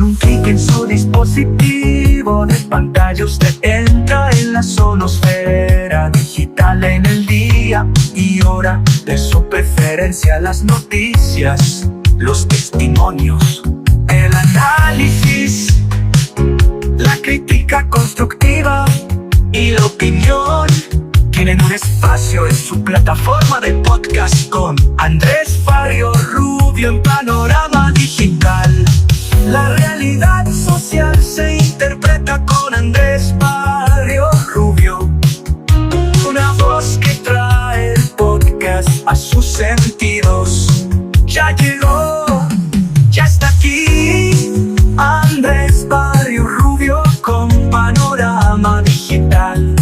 un clic en su dispositivo de pantalla usted entra en la sonosfera digital. En el día y hora de su preferencia, las noticias, los testimonios, el análisis, la crítica constructiva y la opinión tienen un espacio en su plataforma de podcast con Andrés Barrio Rubio en Panorama Digital. La realidad social se interpreta con Andrés Barrio Rubio, una voz que trae el podcast a sus sentidos. Ya llegó, ya está aquí, Andrés Barrio Rubio con Panorama Digital.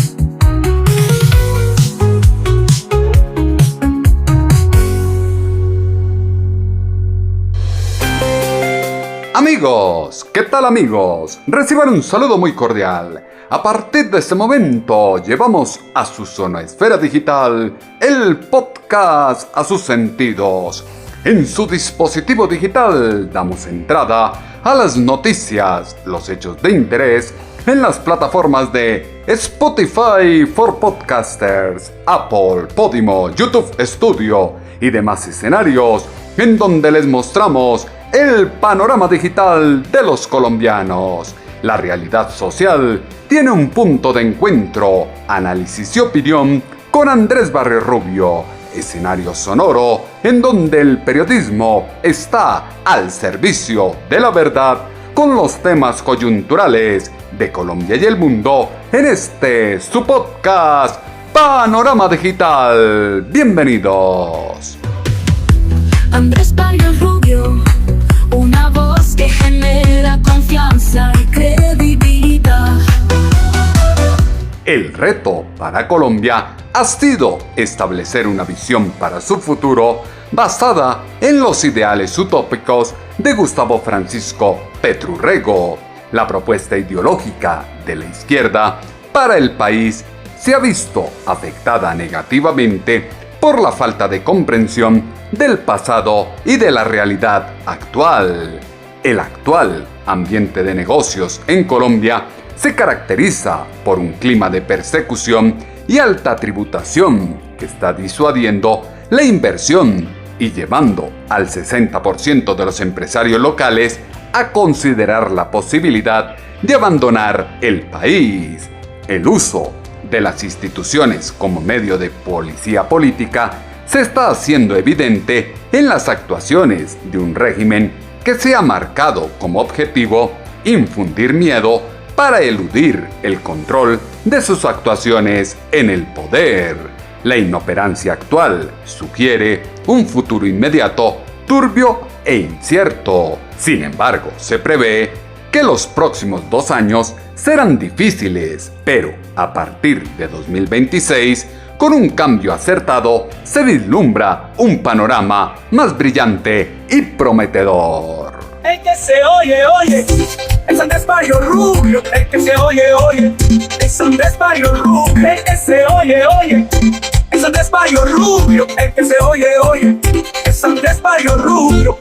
Amigos, ¿qué tal amigos? Reciban un saludo muy cordial. A partir de este momento llevamos a su zonoesfera digital el podcast a sus sentidos. En su dispositivo digital damos entrada a las noticias, los hechos de interés en las plataformas de Spotify for Podcasters, Apple, Podimo, YouTube Studio y demás escenarios en donde les mostramos el panorama digital de los colombianos. La realidad social tiene un punto de encuentro, análisis y opinión con Andrés Barrio Rubio, escenario sonoro en donde el periodismo está al servicio de la verdad con los temas coyunturales de Colombia y el mundo en este su podcast Panorama Digital. Bienvenidos. Andrés Barrio Rubio, una voz que genera confianza y credibilidad. El reto para Colombia ha sido establecer una visión para su futuro basada en los ideales utópicos de Gustavo Francisco Petru-Rego. La propuesta ideológica de la izquierda para el país se ha visto afectada negativamente por la falta de comprensión del pasado y de la realidad actual. El actual ambiente de negocios en Colombia se caracteriza por un clima de persecución y alta tributación que está disuadiendo la inversión y llevando al 60% de los empresarios locales a considerar la posibilidad de abandonar el país. El uso de las instituciones como medio de policía política se está haciendo evidente en las actuaciones de un régimen que se ha marcado como objetivo infundir miedo para eludir el control de sus actuaciones en el poder. La inoperancia actual sugiere un futuro inmediato, turbio e incierto. Sin embargo, se prevé que los próximos 2 años serán difíciles, pero a partir de 2026, con un cambio acertado, se vislumbra un panorama más brillante y prometedor. El que se oye, es Andrés Barrio Rubio. El que se oye, es Andrés Barrio Rubio. El que se oye, es Andrés Barrio Rubio. El que se oye, es Andrés Barrio Rubio.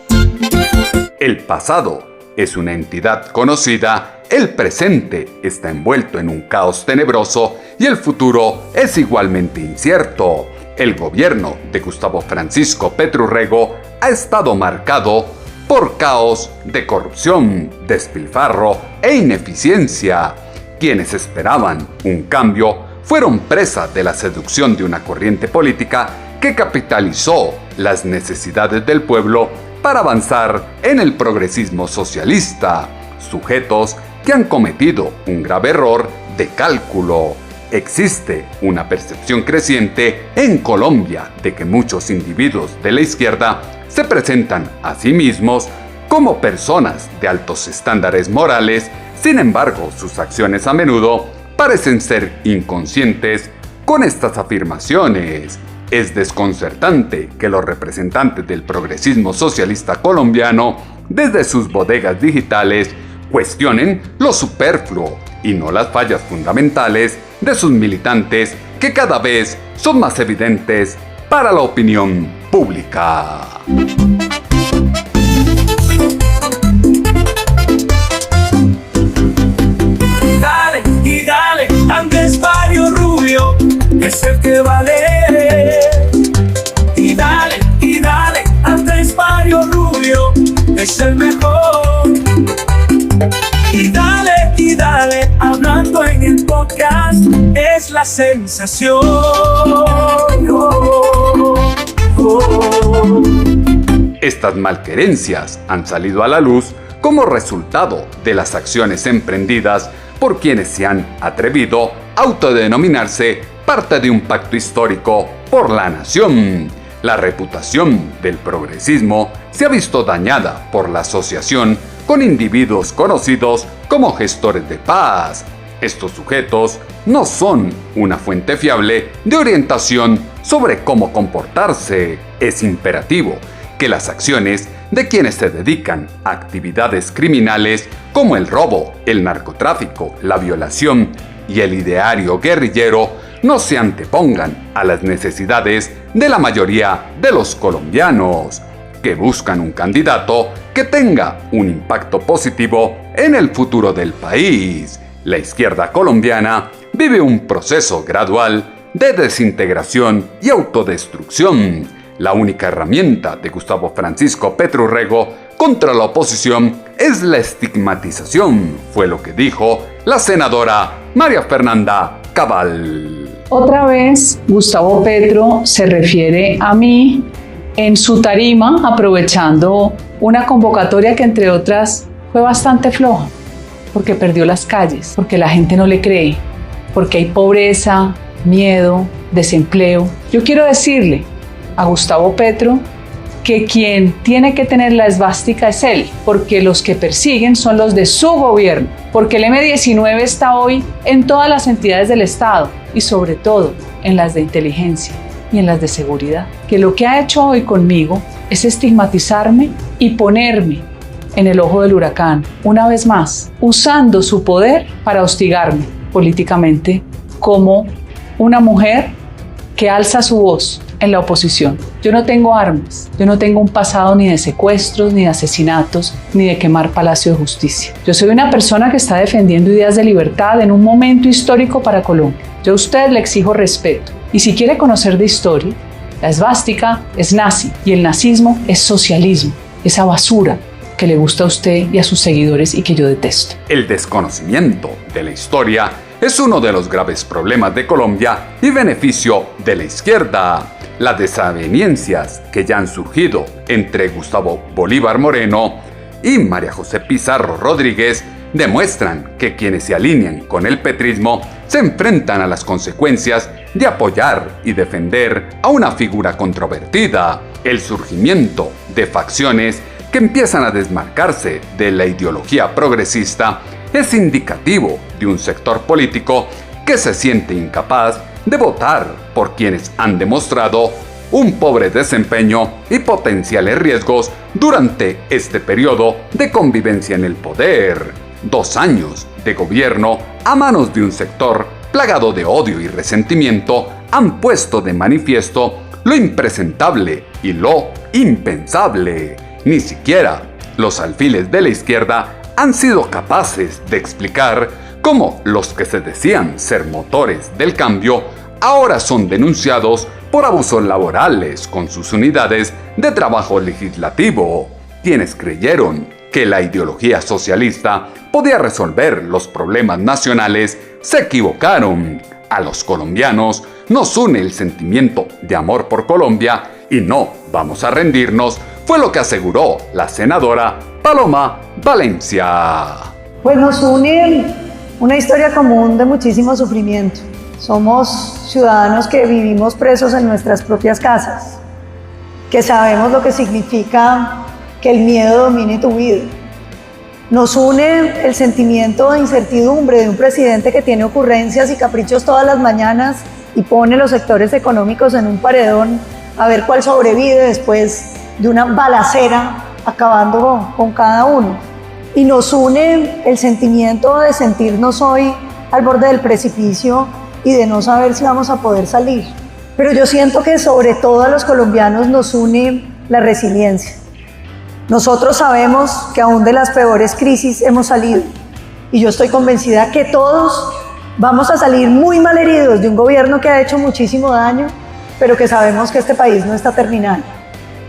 El pasado es una entidad conocida, el presente está envuelto en un caos tenebroso y el futuro es igualmente incierto. El gobierno de Gustavo Francisco Petru-Rego ha estado marcado por caos de corrupción, despilfarro e ineficiencia. Quienes esperaban un cambio fueron presa de la seducción de una corriente política que capitalizó las necesidades del pueblo para avanzar en el progresismo socialista, sujetos que han cometido un grave error de cálculo. Existe una percepción creciente en Colombia de que muchos individuos de la izquierda se presentan a sí mismos como personas de altos estándares morales. Sin embargo, sus acciones a menudo parecen ser inconscientes con estas afirmaciones. Es desconcertante que los representantes del progresismo socialista colombiano, desde sus bodegas digitales, cuestionen lo superfluo y no las fallas fundamentales de sus militantes, que cada vez son más evidentes para la opinión pública. y dale, hablando en el podcast es la sensación. Estas malquerencias han salido a la luz como resultado de las acciones emprendidas por quienes se han atrevido a autodenominarse parte de un pacto histórico por la nación. La reputación del progresismo se ha visto dañada por la asociación con individuos conocidos como gestores de paz. Estos sujetos no son una fuente fiable de orientación sobre cómo comportarse. Es imperativo que las acciones de quienes se dedican a actividades criminales como el robo, el narcotráfico, la violación y el ideario guerrillero no se antepongan a las necesidades de la mayoría de los colombianos, que buscan un candidato que tenga un impacto positivo en el futuro del país. La izquierda colombiana vive un proceso gradual de desintegración y autodestrucción. La única herramienta de Gustavo Francisco Petro Rego contra la oposición es la estigmatización, fue lo que dijo la senadora María Fernanda Cabal. Otra vez, Gustavo Petro se refiere a mí en su tarima, aprovechando una convocatoria que, entre otras, fue bastante floja, porque perdió las calles, porque la gente no le cree, porque hay pobreza, miedo, desempleo. Yo quiero decirle a Gustavo Petro que quien tiene que tener la esvástica es él, porque los que persiguen son los de su gobierno, porque el M-19 está hoy en todas las entidades del Estado y sobre todo en las de inteligencia y en las de seguridad, que lo que ha hecho hoy conmigo es estigmatizarme y ponerme en el ojo del huracán, una vez más, usando su poder para hostigarme políticamente como una mujer que alza su voz en la oposición. Yo no tengo armas, yo no tengo un pasado ni de secuestros, ni de asesinatos, ni de quemar Palacio de Justicia. Yo soy una persona que está defendiendo ideas de libertad en un momento histórico para Colombia. Yo a usted le exijo respeto. Y si quiere conocer de historia, la esvástica es nazi y el nazismo es socialismo, esa basura que le gusta a usted y a sus seguidores y que yo detesto. El desconocimiento de la historia es uno de los graves problemas de Colombia y beneficio de la izquierda. Las desavenencias que ya han surgido entre Gustavo Bolívar Moreno y María José Pizarro Rodríguez demuestran que quienes se alinean con el petrismo se enfrentan a las consecuencias de apoyar y defender a una figura controvertida. El surgimiento de facciones que empiezan a desmarcarse de la ideología progresista es indicativo de un sector político que se siente incapaz de votar por quienes han demostrado un pobre desempeño y potenciales riesgos durante este periodo de convivencia en el poder. 2 años de gobierno a manos de un sector plagado de odio y resentimiento han puesto de manifiesto lo impresentable y lo impensable. Ni siquiera los alfiles de la izquierda han sido capaces de explicar cómo los que se decían ser motores del cambio ahora son denunciados por abusos laborales con sus unidades de trabajo legislativo. Quienes creyeron que la ideología socialista podía resolver los problemas nacionales se equivocaron. A los colombianos nos une el sentimiento de amor por Colombia y no vamos a rendirnos, fue lo que aseguró la senadora Paloma Valencia. Pues nos une una historia común de muchísimo sufrimiento. Somos ciudadanos que vivimos presos en nuestras propias casas, que sabemos lo que significa que el miedo domine tu vida. Nos une el sentimiento de incertidumbre de un presidente que tiene ocurrencias y caprichos todas las mañanas y pone los sectores económicos en un paredón a ver cuál sobrevive después de una balacera acabando con cada uno. Y nos une el sentimiento de sentirnos hoy al borde del precipicio y de no saber si vamos a poder salir. Pero yo siento que sobre todo a los colombianos nos une la resiliencia. Nosotros sabemos que aún de las peores crisis hemos salido y yo estoy convencida que todos vamos a salir muy mal heridos de un gobierno que ha hecho muchísimo daño, pero que sabemos que este país no está terminado.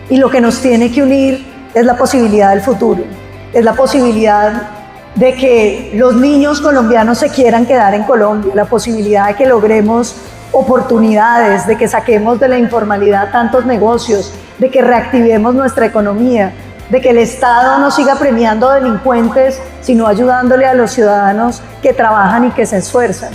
Y lo que nos tiene que unir es la posibilidad del futuro, es la posibilidad de que los niños colombianos se quieran quedar en Colombia, la posibilidad de que logremos oportunidades, de que saquemos de la informalidad tantos negocios, de que reactivemos nuestra economía, de que el Estado no siga premiando delincuentes, sino ayudándole a los ciudadanos que trabajan y que se esfuerzan.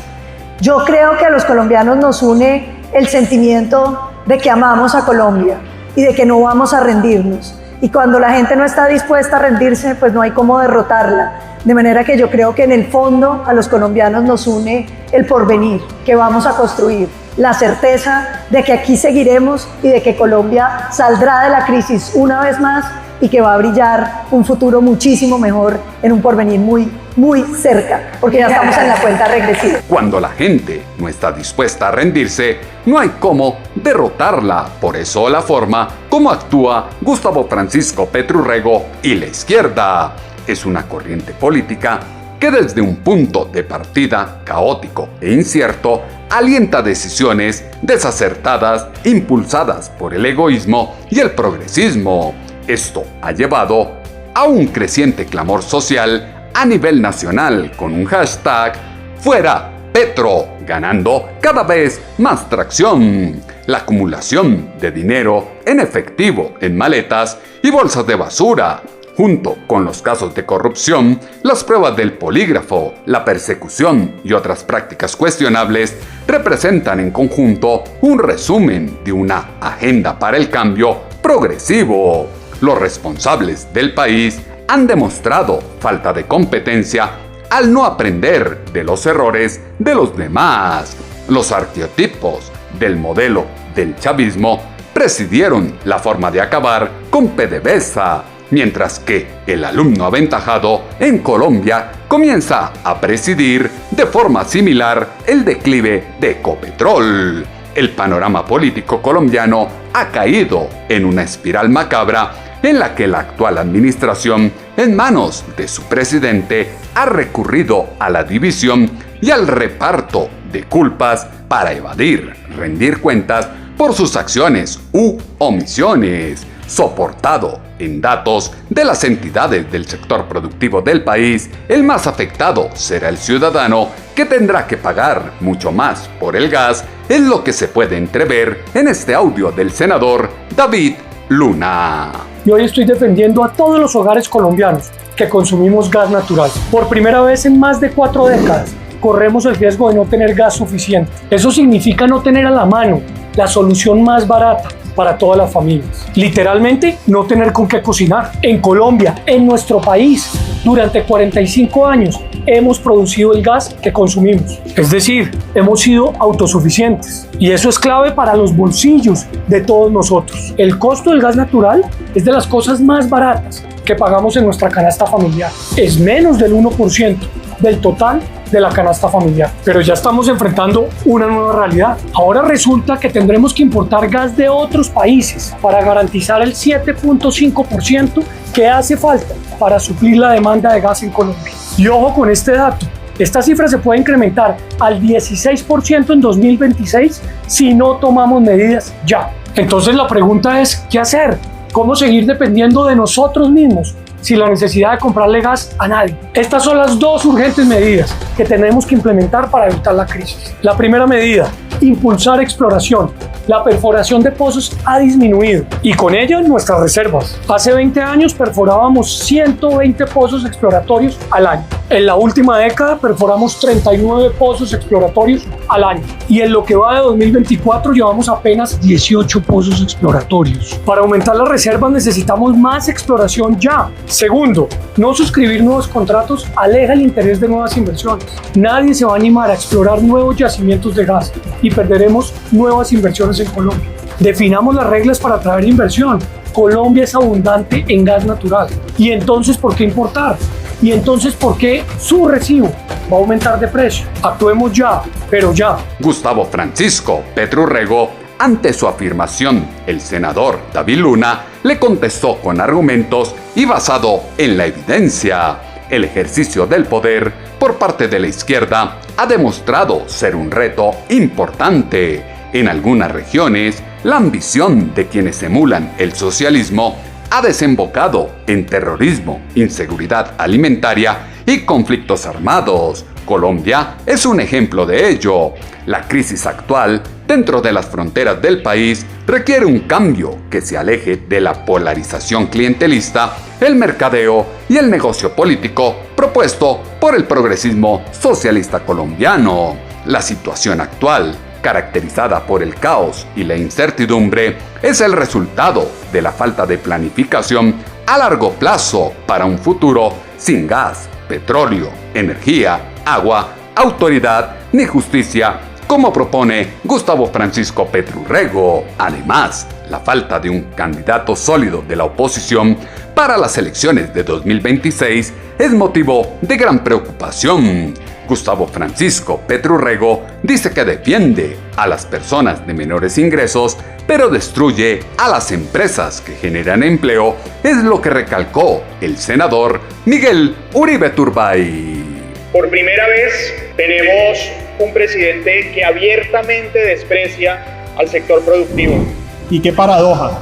Yo creo que a los colombianos nos une el sentimiento de que amamos a Colombia y de que no vamos a rendirnos. Y cuando la gente no está dispuesta a rendirse, pues no hay cómo derrotarla. De manera que yo creo que en el fondo a los colombianos nos une el porvenir que vamos a construir, la certeza de que aquí seguiremos y de que Colombia saldrá de la crisis una vez más y que va a brillar un futuro muchísimo mejor en un porvenir muy, muy cerca, porque ya estamos en la cuenta regresiva. Cuando la gente no está dispuesta a rendirse, no hay cómo derrotarla. Por eso la forma como actúa Gustavo Francisco Petro Urrego y la izquierda es una corriente política que desde un punto de partida caótico e incierto alienta decisiones desacertadas impulsadas por el egoísmo y el progresismo. Esto ha llevado a un creciente clamor social a nivel nacional con un hashtag ¡Fuera Petro!, ganando cada vez más tracción. La acumulación de dinero en efectivo en maletas y bolsas de basura, junto con los casos de corrupción, las pruebas del polígrafo, la persecución y otras prácticas cuestionables, representan en conjunto un resumen de una agenda para el cambio progresivo. Los responsables del país han demostrado falta de competencia al no aprender de los errores de los demás. Los arquetipos del modelo del chavismo presidieron la forma de acabar con PDVSA, mientras que el alumno aventajado en Colombia comienza a presidir de forma similar el declive de Ecopetrol. El panorama político colombiano ha caído en una espiral macabra en la que la actual administración, en manos de su presidente, ha recurrido a la división y al reparto de culpas para evadir, rendir cuentas por sus acciones u omisiones, soportado en datos de las entidades del sector productivo del país. El más afectado será el ciudadano, que tendrá que pagar mucho más por el gas, es lo que se puede entrever en este audio del senador David Luna. Y hoy estoy defendiendo a todos los hogares colombianos que consumimos gas natural. Por primera vez en más de 4 décadas, corremos el riesgo de no tener gas suficiente. Eso significa no tener a la mano la solución más barata para todas las familias. Literalmente, no tener con qué cocinar. En Colombia, en nuestro país, durante 45 años, hemos producido el gas que consumimos. Es decir, hemos sido autosuficientes. Y eso es clave para los bolsillos de todos nosotros. El costo del gas natural es de las cosas más baratas que pagamos en nuestra canasta familiar. Es menos del 1% del total de la canasta familiar. Pero ya estamos enfrentando una nueva realidad. Ahora resulta que tendremos que importar gas de otros países para garantizar el 7.5% que hace falta para suplir la demanda de gas en Colombia. Y ojo con este dato, esta cifra se puede incrementar al 16% en 2026 si no tomamos medidas ya. Entonces la pregunta es, ¿qué hacer? ¿Cómo seguir dependiendo de nosotros mismos sin la necesidad de comprarle gas a nadie? Estas son las 2 urgentes medidas que tenemos que implementar para evitar la crisis. La primera medida, impulsar exploración. La perforación de pozos ha disminuido y con ello nuestras reservas. Hace 20 años perforábamos 120 pozos exploratorios al año. En la última década perforamos 39 pozos exploratorios al año. Y en lo que va de 2024 llevamos apenas 18 pozos exploratorios. Para aumentar las reservas necesitamos más exploración ya. Segundo, no suscribir nuevos contratos aleja el interés de nuevas inversiones. Nadie se va a animar a explorar nuevos yacimientos de gas y perderemos nuevas inversiones en Colombia. Definamos las reglas para atraer inversión. Colombia es abundante en gas natural. ¿Y entonces por qué importar? ¿Y entonces por qué su recibo va a aumentar de precio? Actuemos ya, pero ya. Gustavo Francisco Petro Urrego, ante su afirmación, el senador David Luna le contestó con argumentos y basado en la evidencia. El ejercicio del poder por parte de la izquierda ha demostrado ser un reto importante. En algunas regiones, la ambición de quienes emulan el socialismo ha desembocado en terrorismo, inseguridad alimentaria y conflictos armados. Colombia es un ejemplo de ello. La crisis actual dentro de las fronteras del país requiere un cambio que se aleje de la polarización clientelista, el mercadeo y el negocio político propuesto por el progresismo socialista colombiano. La situación actual, caracterizada por el caos y la incertidumbre, es el resultado de la falta de planificación a largo plazo para un futuro sin gas, petróleo, energía, agua, autoridad ni justicia, como propone Gustavo Francisco Petro Rego. Además, la falta de un candidato sólido de la oposición para las elecciones de 2026 es motivo de gran preocupación. Gustavo Francisco Petro Rego dice que defiende a las personas de menores ingresos, pero destruye a las empresas que generan empleo, es lo que recalcó el senador Miguel Uribe Turbay. Por primera vez tenemos un presidente que abiertamente desprecia al sector productivo. Y qué paradoja,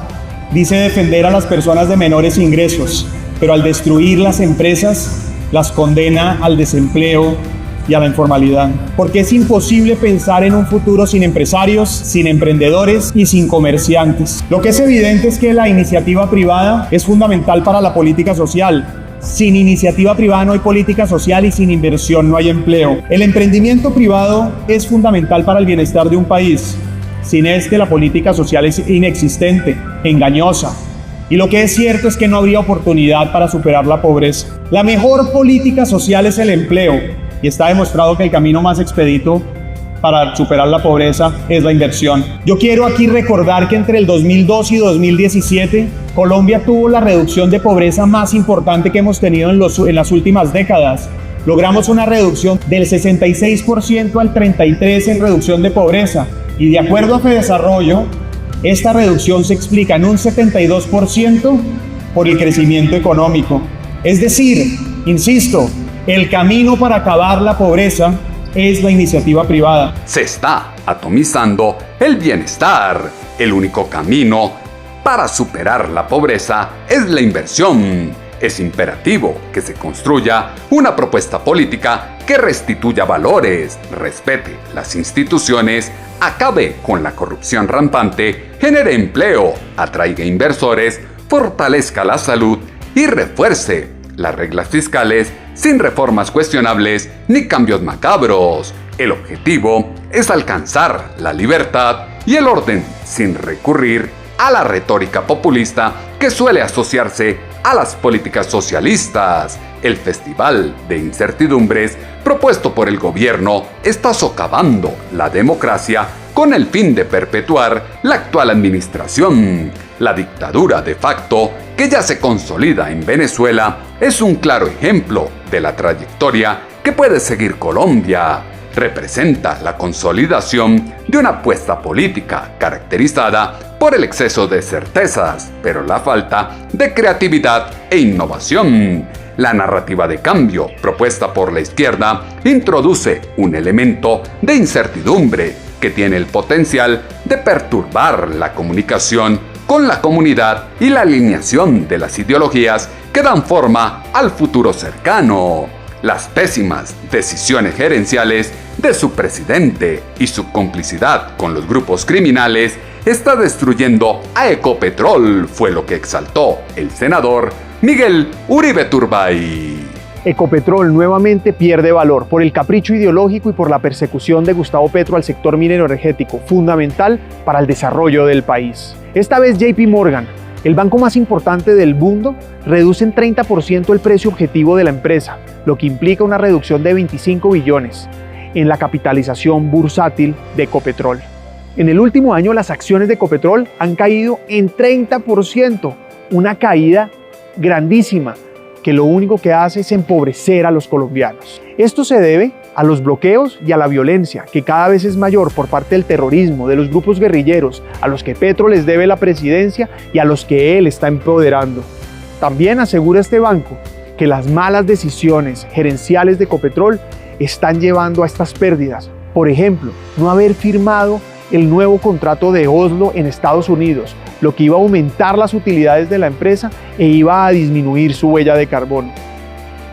dice defender a las personas de menores ingresos, pero al destruir las empresas las condena al desempleo y a la informalidad. Porque es imposible pensar en un futuro sin empresarios, sin emprendedores y sin comerciantes. Lo que es evidente es que la iniciativa privada es fundamental para la política social. Sin iniciativa privada no hay política social y sin inversión no hay empleo. El emprendimiento privado es fundamental para el bienestar de un país. Sin este, la política social es inexistente, engañosa. Y lo que es cierto es que no habría oportunidad para superar la pobreza. La mejor política social es el empleo. Y está demostrado que el camino más expedito para superar la pobreza es la inversión. Yo quiero aquí recordar que entre el 2002 y 2017, Colombia tuvo la reducción de pobreza más importante que hemos tenido en las últimas décadas. Logramos una reducción del 66% al 33% en reducción de pobreza. Y de acuerdo a FEDesarrollo, esta reducción se explica en un 72% por el crecimiento económico. Es decir, insisto, el camino para acabar la pobreza es la iniciativa privada. Se está atomizando el bienestar. El único camino para superar la pobreza es la inversión. Es imperativo que se construya una propuesta política que restituya valores, respete las instituciones, acabe con la corrupción rampante, genere empleo, atraiga inversores, fortalezca la salud y refuerce las reglas fiscales sin reformas cuestionables ni cambios macabros. El objetivo es alcanzar la libertad y el orden sin recurrir a la retórica populista que suele asociarse a las políticas socialistas. El festival de incertidumbres propuesto por el gobierno está socavando la democracia con el fin de perpetuar la actual administración. La dictadura de facto, que ya se consolida en Venezuela, es un claro ejemplo de la trayectoria que puede seguir Colombia. Representa la consolidación de una apuesta política caracterizada por el exceso de certezas, pero la falta de creatividad e innovación. La narrativa de cambio propuesta por la izquierda introduce un elemento de incertidumbre que tiene el potencial de perturbar la comunicación con la comunidad y la alineación de las ideologías que dan forma al futuro cercano. Las pésimas decisiones gerenciales de su presidente y su complicidad con los grupos criminales está destruyendo a Ecopetrol, fue lo que exaltó el senador Miguel Uribe Turbay. Ecopetrol nuevamente pierde valor por el capricho ideológico y por la persecución de Gustavo Petro al sector minero energético, fundamental para el desarrollo del país. Esta vez JP Morgan, el banco más importante del mundo, reduce en 30% el precio objetivo de la empresa, lo que implica una reducción de 25 billones en la capitalización bursátil de Ecopetrol. En el último año las acciones de Ecopetrol han caído en 30%, una caída grandísima que lo único que hace es empobrecer a los colombianos. Esto se debe a los bloqueos y a la violencia, que cada vez es mayor por parte del terrorismo, de los grupos guerrilleros, a los que Petro les debe la presidencia y a los que él está empoderando. También asegura este banco que las malas decisiones gerenciales de Ecopetrol están llevando a estas pérdidas. Por ejemplo, no haber firmado el nuevo contrato de Oslo en Estados Unidos lo que iba a aumentar las utilidades de la empresa e iba a disminuir su huella de carbono.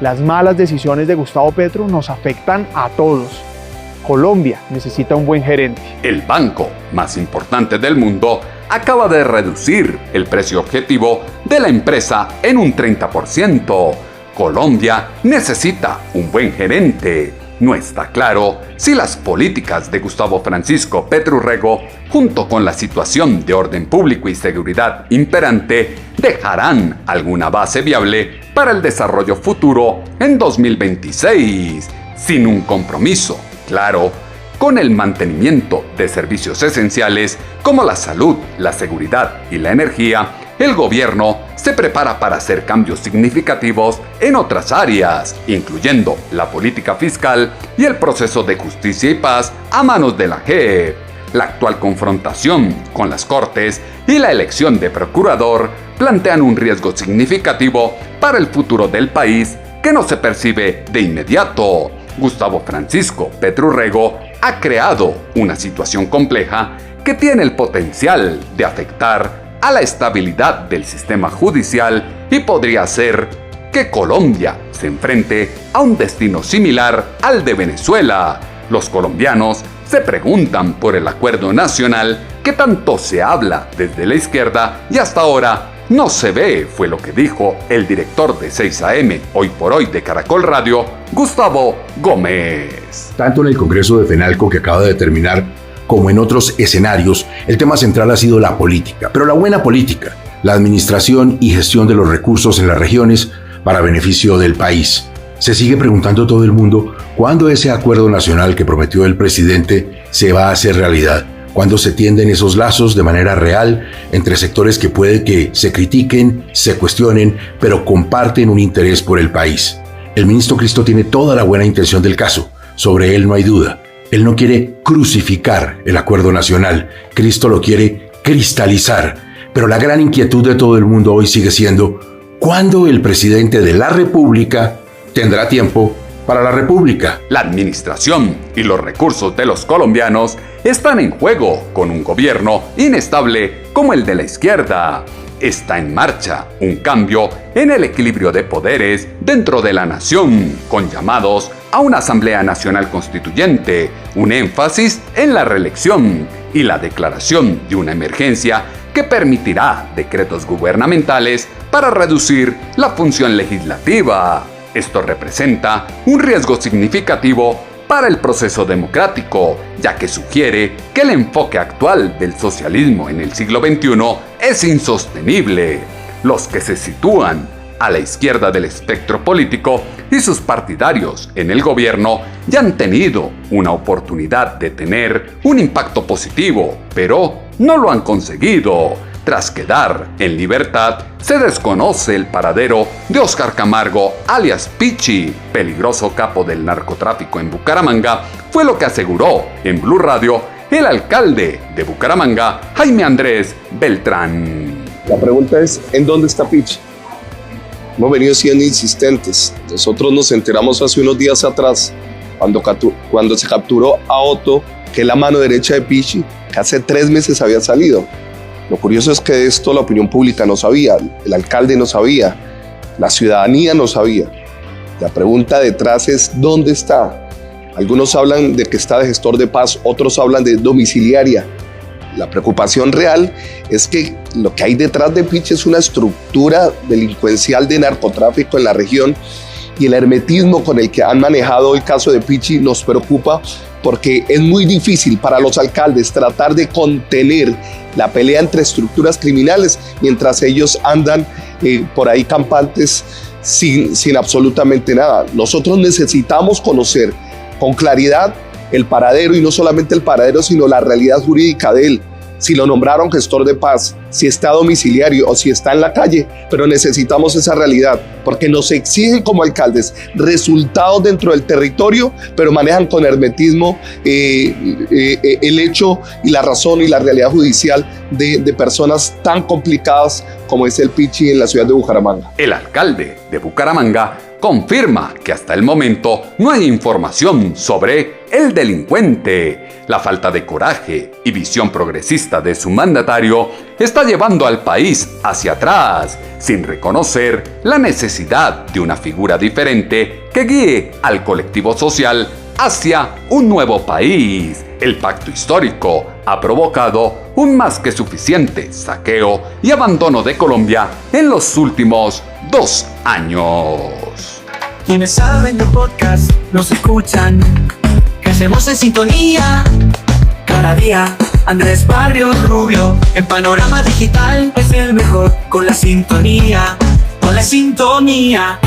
Las malas decisiones de Gustavo Petro nos afectan a todos. Colombia necesita un buen gerente. El banco más importante del mundo acaba de reducir el precio objetivo de la empresa en un 30%. Colombia necesita un buen gerente. No está claro si las políticas de Gustavo Francisco Petro Rego, junto con la situación de orden público y seguridad imperante, dejarán alguna base viable para el desarrollo futuro en 2026, sin un compromiso claro con el mantenimiento de servicios esenciales como la salud, la seguridad y la energía. El gobierno se prepara para hacer cambios significativos en otras áreas, incluyendo la política fiscal y el proceso de justicia y paz a manos de la JEP. La actual confrontación con las Cortes y la elección de procurador plantean un riesgo significativo para el futuro del país que no se percibe de inmediato. Gustavo Francisco Petro Rego ha creado una situación compleja que tiene el potencial de afectar a la estabilidad del sistema judicial y podría hacer que Colombia se enfrente a un destino similar al de Venezuela. Los colombianos se preguntan por el acuerdo nacional que tanto se habla desde la izquierda y hasta ahora no se ve, fue lo que dijo el director de 6 AM Hoy por Hoy de Caracol Radio, Gustavo Gómez. Tanto en el Congreso de FENALCO que acaba de terminar, como en otros escenarios, el tema central ha sido la política, pero la buena política, la administración y gestión de los recursos en las regiones para beneficio del país. Se sigue preguntando todo el mundo cuándo ese acuerdo nacional que prometió el presidente se va a hacer realidad, cuándo se tienden esos lazos de manera real entre sectores que puede que se critiquen, se cuestionen, pero comparten un interés por el país. El ministro Cristo tiene toda la buena intención del caso, sobre él no hay duda. Él no quiere crucificar el acuerdo nacional, Cristo lo quiere cristalizar. Pero la gran inquietud de todo el mundo hoy sigue siendo, ¿cuándo el presidente de la República tendrá tiempo para la República? La administración y los recursos de los colombianos están en juego con un gobierno inestable como el de la izquierda. Está en marcha un cambio en el equilibrio de poderes dentro de la nación, con llamados a una Asamblea Nacional Constituyente, un énfasis en la reelección y la declaración de una emergencia que permitirá decretos gubernamentales para reducir la función legislativa. Esto representa un riesgo significativo para el proceso democrático, ya que sugiere que el enfoque actual del socialismo en el siglo XXI es insostenible. Los que se sitúan a la izquierda del espectro político y sus partidarios en el gobierno ya han tenido una oportunidad de tener un impacto positivo, pero no lo han conseguido. Tras quedar en libertad, se desconoce el paradero de Óscar Camargo, alias Pichi, peligroso capo del narcotráfico en Bucaramanga, fue lo que aseguró en Blue Radio el alcalde de Bucaramanga, Jaime Andrés Beltrán. La pregunta es, ¿en dónde está Pichi? Hemos venido siendo insistentes. Nosotros nos enteramos hace unos días atrás, cuando se capturó a Otto, que es la mano derecha de Pichi, que hace 3 meses había salido. Lo curioso es que de esto la opinión pública no sabía, el alcalde no sabía, la ciudadanía no sabía. La pregunta detrás es, ¿dónde está? Algunos hablan de que está de gestor de paz, otros hablan de domiciliaria. La preocupación real es que lo que hay detrás de Pichi es una estructura delincuencial de narcotráfico en la región, y el hermetismo con el que han manejado el caso de Pichi nos preocupa, porque es muy difícil para los alcaldes tratar de contener la pelea entre estructuras criminales mientras ellos andan por ahí campantes sin absolutamente nada. Nosotros necesitamos conocer con claridad el paradero, y no solamente el paradero, sino la realidad jurídica de él. Si lo nombraron gestor de paz, si está domiciliario o si está en la calle, pero necesitamos esa realidad, porque nos exigen como alcaldes resultados dentro del territorio, pero manejan con hermetismo el hecho y la razón y la realidad judicial de personas tan complicadas como es el Pichi en la ciudad de Bucaramanga. El alcalde de Bucaramanga confirma que hasta el momento no hay información sobre el delincuente. La falta de coraje y visión progresista de su mandatario está llevando al país hacia atrás, sin reconocer la necesidad de una figura diferente que guíe al colectivo social hacia un nuevo país. El pacto histórico ha provocado un más que suficiente saqueo y abandono de Colombia en los últimos 2 años. Quienes saben de podcast nos escuchan, crecemos en sintonía. Cada día Andrés Barrios Rubio en Panorama Digital es el mejor. Con la sintonía, con la sintonía.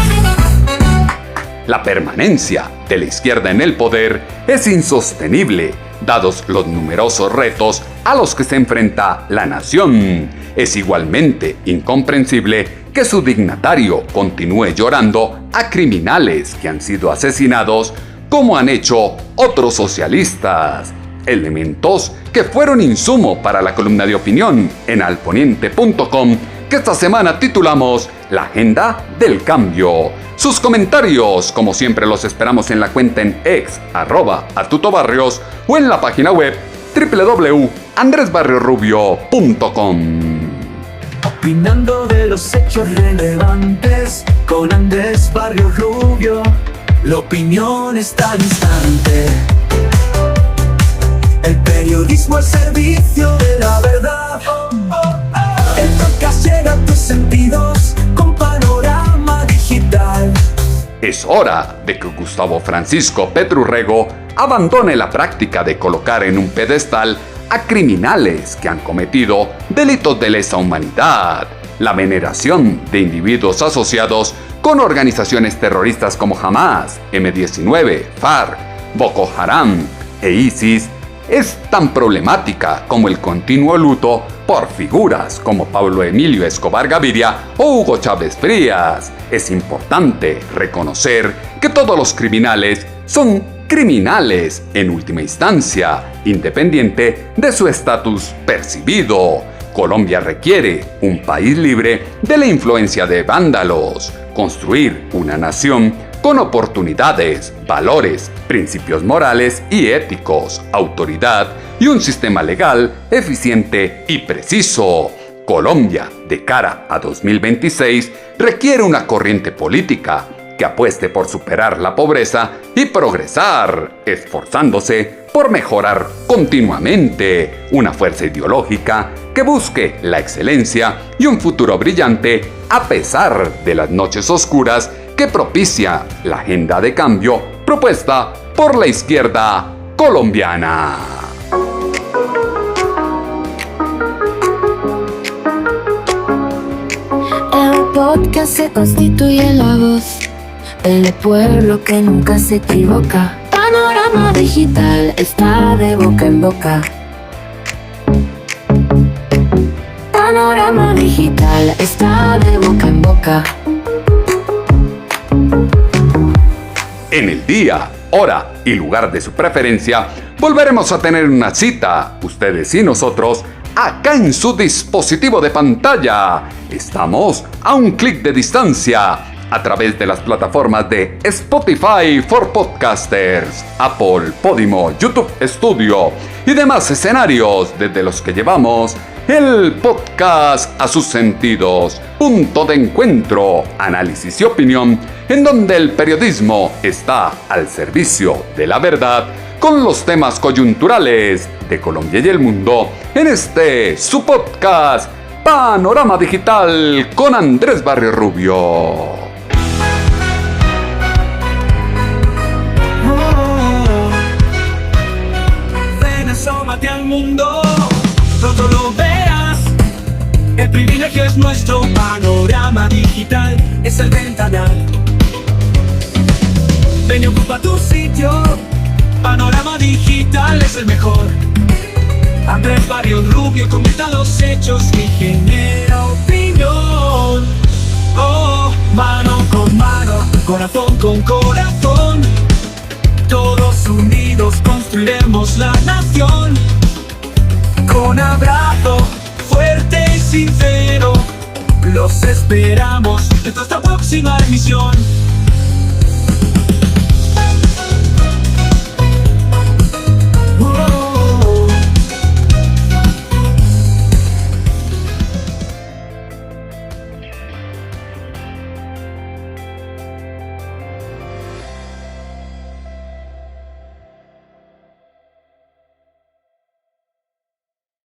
La permanencia de la izquierda en el poder es insostenible, dados los numerosos retos a los que se enfrenta la nación. Es igualmente incomprensible que su dignatario continúe llorando a criminales que han sido asesinados, como han hecho otros socialistas. Elementos que fueron insumo para la columna de opinión en alponiente.com, que esta semana titulamos La Agenda del Cambio. Sus comentarios, como siempre, los esperamos en la cuenta en ex, @artutobarrios, o en la página web www.andresbarriosrubio.com. Opinando de los hechos relevantes con Andrés Barrios Rubio, la opinión está al instante. El periodismo al servicio de la verdad. El podcast llega a tus sentidos con Panorama Digital. Es hora de que Gustavo Francisco Petru Rego abandone la práctica de colocar en un pedestal a criminales que han cometido delitos de lesa humanidad. La veneración de individuos asociados con organizaciones terroristas como Hamas, M-19, FARC, Boko Haram e ISIS es tan problemática como el continuo luto por figuras como Pablo Emilio Escobar Gaviria o Hugo Chávez Frías. Es importante reconocer que todos los criminales son criminales en última instancia, independiente de su estatus percibido. Colombia requiere un país libre de la influencia de vándalos, construir una nación con oportunidades, valores, principios morales y éticos, autoridad y un sistema legal eficiente y preciso. Colombia, de cara a 2026, requiere una corriente política que apueste por superar la pobreza y progresar, esforzándose por mejorar continuamente, una fuerza ideológica que busque la excelencia y un futuro brillante a pesar de las noches oscuras que propicia la agenda de cambio propuesta por la izquierda colombiana. El podcast se constituye en la voz del pueblo que nunca se equivoca. Panorama Digital está de boca en boca. Panorama Digital está de boca en boca. En el día, hora y lugar de su preferencia, volveremos a tener una cita, ustedes y nosotros, acá en su dispositivo de pantalla. Estamos a un clic de distancia a través de las plataformas de Spotify for Podcasters, Apple, Podimo, YouTube Studio y demás escenarios desde los que llevamos el podcast a sus sentidos. Punto de encuentro, análisis y opinión, en donde el periodismo está al servicio de la verdad con los temas coyunturales de Colombia y el mundo en este su podcast Panorama Digital con Andrés Barrios Rubio. Ven, asómate al mundo, todo lo verás. El privilegio es nuestro. Panorama Digital es el ventanal. Ven y ocupa tu sitio. Panorama Digital es el mejor. Andrés Barrios Rubio comenta los hechos y genera opinión. Oh, mano con mano, corazón con corazón, todos unidos construiremos la nación. Con abrazo fuerte y sincero, los esperamos en esta próxima emisión.